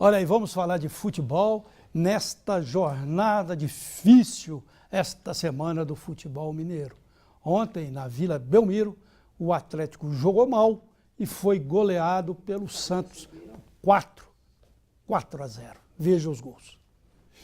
Olha aí, vamos falar de futebol nesta jornada difícil, esta semana do futebol mineiro. Ontem, na Vila Belmiro, o Atlético jogou mal e foi goleado pelo Santos 4-0. Veja os gols.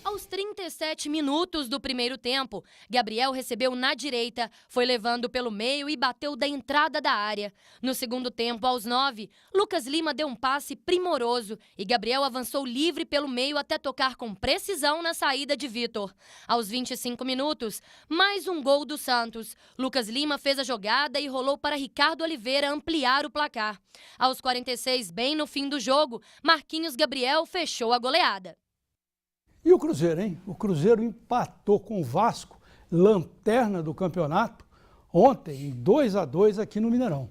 Aos 37 minutos do primeiro tempo, Gabriel recebeu na direita, foi levando pelo meio e bateu da entrada da área. No segundo tempo, aos 9, Lucas Lima deu um passe primoroso e Gabriel avançou livre pelo meio até tocar com precisão na saída de Vitor. Aos 25 minutos, mais um gol do Santos. Lucas Lima fez a jogada e rolou para Ricardo Oliveira ampliar o placar. Aos 46, bem no fim do jogo, Marquinhos Gabriel fechou a goleada. E o Cruzeiro, hein? O Cruzeiro empatou com o Vasco, lanterna do campeonato, ontem em 2-2 aqui no Mineirão.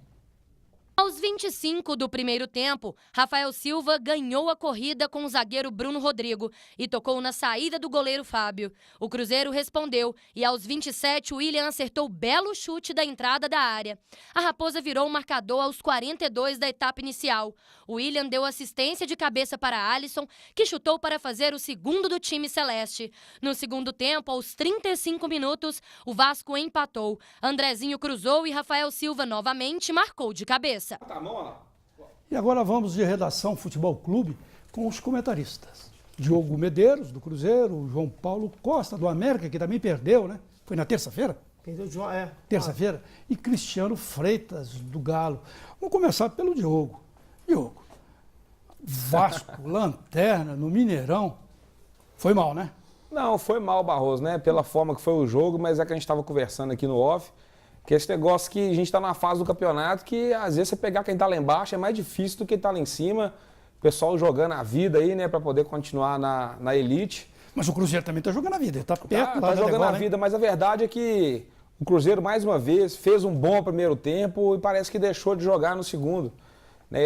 Aos 25 do primeiro tempo, Rafael Silva ganhou a corrida com o zagueiro Bruno Rodrigo e tocou na saída do goleiro Fábio. O Cruzeiro respondeu e aos 27 o William acertou o belo chute da entrada da área. A Raposa virou o marcador aos 42 da etapa inicial. O William deu assistência de cabeça para Alisson, que chutou para fazer o segundo do time celeste. No segundo tempo, aos 35 minutos, o Vasco empatou. Andrezinho cruzou e Rafael Silva novamente marcou de cabeça. E agora vamos de Redação Futebol Clube com os comentaristas. Diogo Medeiros, do Cruzeiro, João Paulo Costa, do América, que também perdeu, né? Foi na terça-feira? Perdeu de terça-feira. E Cristiano Freitas, do Galo. Vamos começar pelo Diogo. Diogo, Vasco, lanterna no Mineirão, foi mal, né? Não, foi mal, Barroso, né? Pela forma que foi o jogo, mas é que a gente estava conversando aqui no off, que esse negócio que a gente está na fase do campeonato que às vezes você pegar quem está lá embaixo é mais difícil do que quem está lá em cima. O pessoal jogando a vida aí, né, para poder continuar na elite. Mas o Cruzeiro também está jogando a vida, ele está perto Tá jogando a vida, mas a verdade é que o Cruzeiro, mais uma vez, fez um bom primeiro tempo e parece que deixou de jogar no segundo. Né,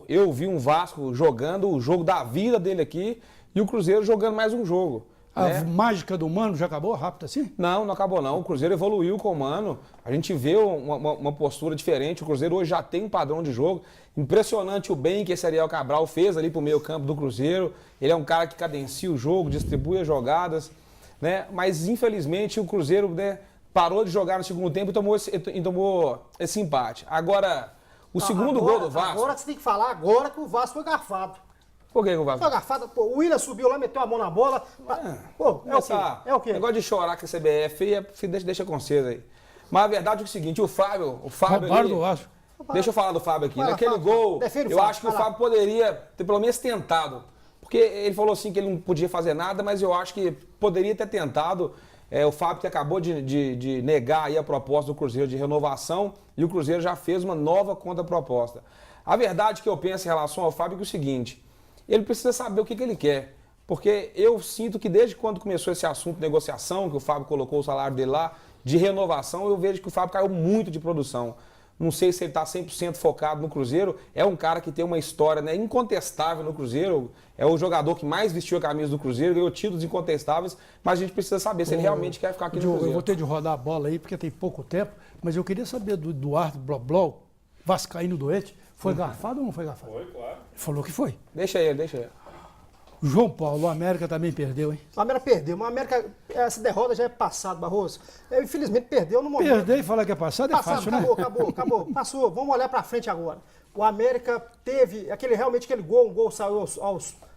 eu vi um Vasco jogando o jogo da vida dele aqui e o Cruzeiro jogando mais um jogo. A mágica do Mano já acabou rápido assim? Não acabou não. O Cruzeiro evoluiu com o Mano. A gente vê uma postura diferente. O Cruzeiro hoje já tem um padrão de jogo. Impressionante o bem que esse Ariel Cabral fez ali pro meio campo do Cruzeiro. Ele é um cara que cadencia o jogo, distribui as jogadas, né? Mas infelizmente o Cruzeiro, né, parou de jogar no segundo tempo e tomou esse empate. Agora, o segundo gol do Vasco... Agora você tem que falar agora que o Vasco foi garfado. Por que o Vasco? Foi garfado, pô, o William subiu lá, meteu a mão na bola. Pô, é o quê? É o quê? Negócio de chorar com a CBF, deixa com vocês aí. Mas a verdade é o seguinte, o Fábio ali, do Vasco. Deixa eu falar do Fábio aqui. Naquele gol, eu acho que o Fábio poderia ter pelo menos tentado. Porque ele falou assim que ele não podia fazer nada, mas eu acho que poderia ter tentado. O Fábio que acabou de negar aí a proposta do Cruzeiro de renovação e o Cruzeiro já fez uma nova contraproposta. A verdade que eu penso em relação ao Fábio é o seguinte... Ele precisa saber o que ele quer, porque eu sinto que desde quando começou esse assunto de negociação, que o Fábio colocou o salário dele lá, de renovação, eu vejo que o Fábio caiu muito de produção. Não sei se ele está 100% focado no Cruzeiro, é um cara que tem uma história, né, incontestável no Cruzeiro, é o jogador que mais vestiu a camisa do Cruzeiro, ganhou títulos incontestáveis, mas a gente precisa saber se ele realmente quer ficar aqui no Cruzeiro. Eu vou ter de rodar a bola aí, porque tem pouco tempo, mas eu queria saber do Eduardo Bloblol, vascaíno doente, foi garfado ou não foi garfado? Foi, claro. Ele falou que foi. Deixa ele. João Paulo, o América também perdeu, hein? O América perdeu, mas o América, essa derrota já é passado, Barroso. Infelizmente perdeu no momento. Perder e falar que é passado é fácil, né? Acabou. Passou. Vamos olhar pra frente agora. O América teve realmente aquele gol, um gol saiu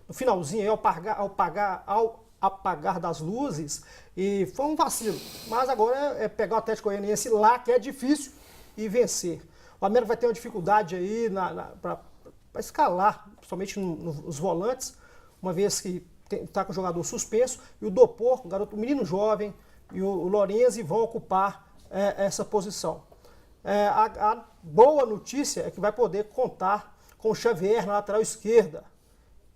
no finalzinho, aí, ao apagar das luzes, e foi um vacilo. Mas agora é pegar o Atlético Goianiense lá, que é difícil, e vencer. O América vai ter uma dificuldade aí para escalar, principalmente nos volantes, uma vez que está com o jogador suspenso, e o Dopor, o menino jovem, e o Lorenzi vão ocupar essa posição. A boa notícia é que vai poder contar com o Xavier na lateral esquerda.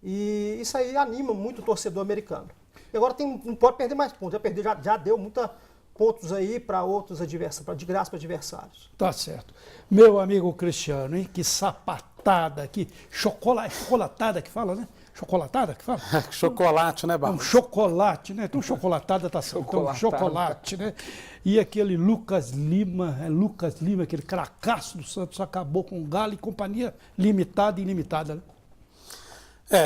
E isso aí anima muito o torcedor americano. E agora não pode perder mais pontos, já deu muita pontos aí para outros adversários, de graça para adversários. Tá certo. Meu amigo Cristiano, hein? Que sapatada, que chocolatada que fala, né? Chocolatada que fala? Chocolate, né, Barros? Um chocolate, né? Então chocolatada tá certo. Então chocolate, né? E aquele Lucas Lima, aquele cracaço do Santos, acabou com o Galo e companhia limitada e ilimitada, né?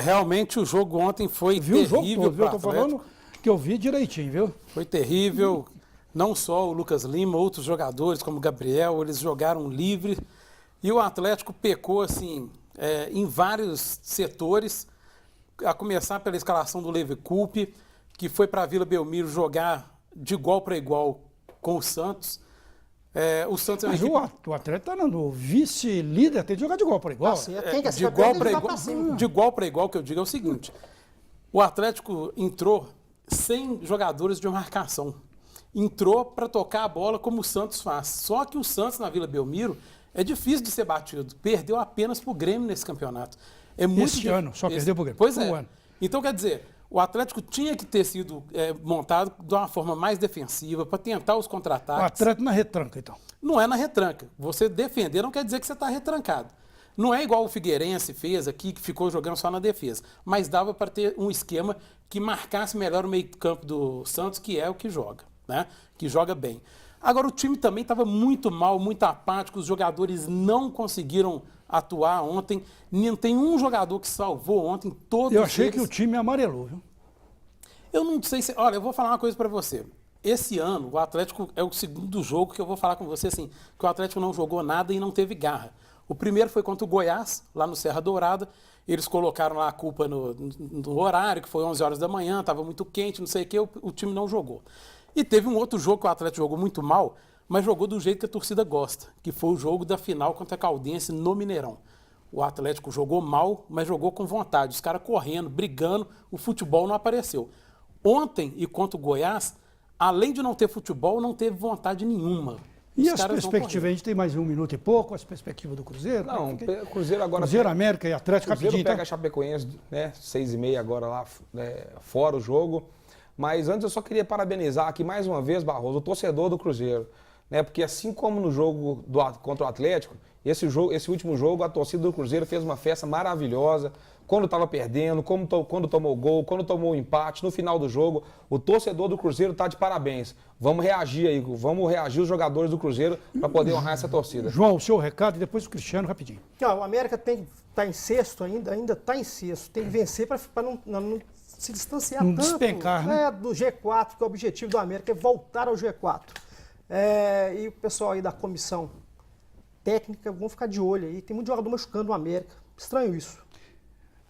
Realmente o jogo ontem foi terrível. Eu tô falando que eu vi direitinho, viu? Foi terrível. Não só o Lucas Lima, outros jogadores como o Gabriel, eles jogaram livre. E o Atlético pecou assim, em vários setores, a começar pela escalação do Levi Coupe, que foi para a Vila Belmiro jogar de igual para igual com o Santos. O Santos é uma equipe... o Atlético está no vice-líder, tem que jogar de igual para igual. De igual para igual, que eu digo é o seguinte, o Atlético entrou sem jogadores de marcação. Entrou para tocar a bola como o Santos faz. Só que o Santos na Vila Belmiro é difícil de ser batido. Perdeu apenas para o Grêmio nesse campeonato. Esse ano, só perdeu para o Grêmio. Pois é. Então, quer dizer, o Atlético tinha que ter sido montado de uma forma mais defensiva, para tentar os contra-ataques. O Atlético na retranca, então. Não é na retranca. Você defender não quer dizer que você está retrancado. Não é igual o Figueirense fez aqui, que ficou jogando só na defesa. Mas dava para ter um esquema que marcasse melhor o meio-campo do Santos, que é o que joga, né? Que joga bem. Agora, o time também estava muito mal, muito apático, os jogadores não conseguiram atuar ontem. Não tem um jogador que salvou ontem, todos Eu achei que o time amarelou, viu? Eu não sei se... Olha, eu vou falar uma coisa para você. Esse ano, o Atlético é o segundo jogo que eu vou falar com você, assim, que o Atlético não jogou nada e não teve garra. O primeiro foi contra o Goiás, lá no Serra Dourada. Eles colocaram lá a culpa no horário, que foi 11 horas da manhã, estava muito quente, não sei o quê, o time não jogou. E teve um outro jogo que o Atlético jogou muito mal, mas jogou do jeito que a torcida gosta, que foi o jogo da final contra a Caldense no Mineirão. O Atlético jogou mal, mas jogou com vontade. Os caras correndo, brigando, o futebol não apareceu. Ontem, e contra o Goiás, além de não ter futebol, não teve vontade nenhuma. E as perspectivas? A gente tem mais 1 minuto e pouco, as perspectivas do Cruzeiro? Não, o Cruzeiro agora... Cruzeiro, América e Atlético, rapidinho. Cruzeiro pega a Chapecoense, né, 6h30 agora lá, fora o jogo. Mas antes eu só queria parabenizar aqui mais uma vez, Barroso, o torcedor do Cruzeiro. Né, porque assim como no jogo contra o Atlético, esse último jogo, a torcida do Cruzeiro fez uma festa maravilhosa. Quando estava perdendo, quando tomou o gol, quando tomou o empate, no final do jogo, o torcedor do Cruzeiro está de parabéns. Vamos reagir aí, vamos reagir os jogadores do Cruzeiro para poder honrar essa torcida. João, o seu recado e depois o Cristiano, rapidinho. O América está em sexto ainda está em sexto. Tem que vencer para não se distanciar não tanto despencar, né? Do G4, que é o objetivo do América, é voltar ao G4. E o pessoal aí da comissão técnica, vão ficar de olho aí. Tem muito jogador machucando o América. Estranho isso.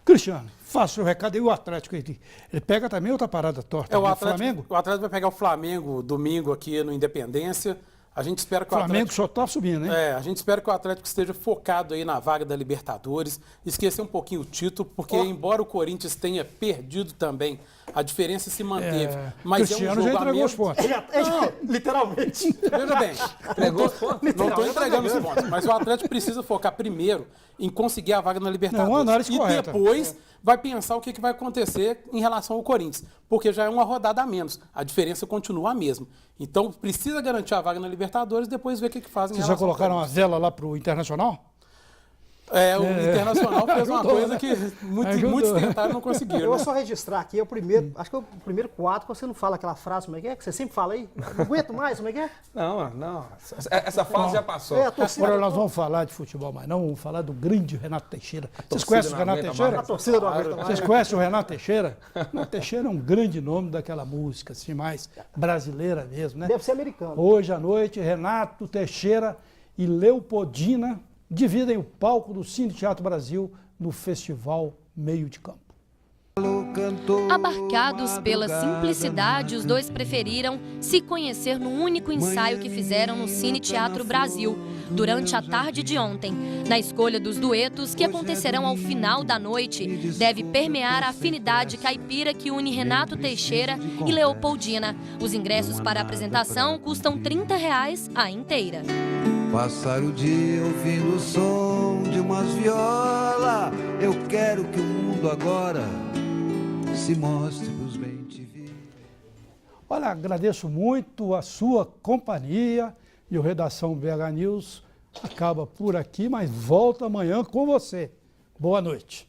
Cristiano, faça o recado. E o Atlético, ele pega também outra parada torta? O Flamengo? O Atlético vai pegar o Flamengo domingo aqui no Independência. A gente espera que o Flamengo só está subindo, hein? A gente espera que o Atlético esteja focado aí na vaga da Libertadores, esquecer um pouquinho o título, porque embora o Corinthians tenha perdido também, a diferença se manteve. Mas Cristiano é um jogo já entregou os pontos. Literalmente. Veja bem, não estou entregando os pontos, mas o Atlético precisa focar primeiro em conseguir a vaga na Libertadores. Uma análise e correta. Depois vai pensar o que vai acontecer em relação ao Corinthians, porque já é uma rodada a menos. A diferença continua a mesma. Então, precisa garantir a vaga na Libertadores e depois ver o que fazem em relação Vocês já colocaram uma vela lá para o Internacional? O Internacional fez uma coisa que muitos tentaram e não conseguiram. Eu vou só registrar aqui, acho que é o primeiro quadro que você não fala aquela frase, como é que é? Que você sempre fala aí? Não aguento mais, como é que é? Não. Essa fase já passou. Agora nós vamos falar de futebol, mas não vamos falar do grande Renato Teixeira. Vocês conhecem o Renato Teixeira? A torcida do América. Vocês conhecem o Renato Teixeira? Renato Teixeira é um grande nome daquela música, assim, mais brasileira mesmo, né? Deve ser americano. Hoje à noite, Renato Teixeira e Leopoldina dividem o palco do Cine Teatro Brasil no Festival Meio de Campo. Abarcados pela simplicidade, os dois preferiram se conhecer no único ensaio que fizeram no Cine Teatro Brasil, durante a tarde de ontem. Na escolha dos duetos, que acontecerão ao final da noite, deve permear a afinidade caipira que une Renato Teixeira e Leopoldina. Os ingressos para a apresentação custam R$30 a inteira. Passar o dia ouvindo o som de umas violas. Eu quero que o mundo agora se mostre pros bem-te-vi. Olha, agradeço muito a sua companhia e o Redação BH News acaba por aqui, mas volta amanhã com você. Boa noite.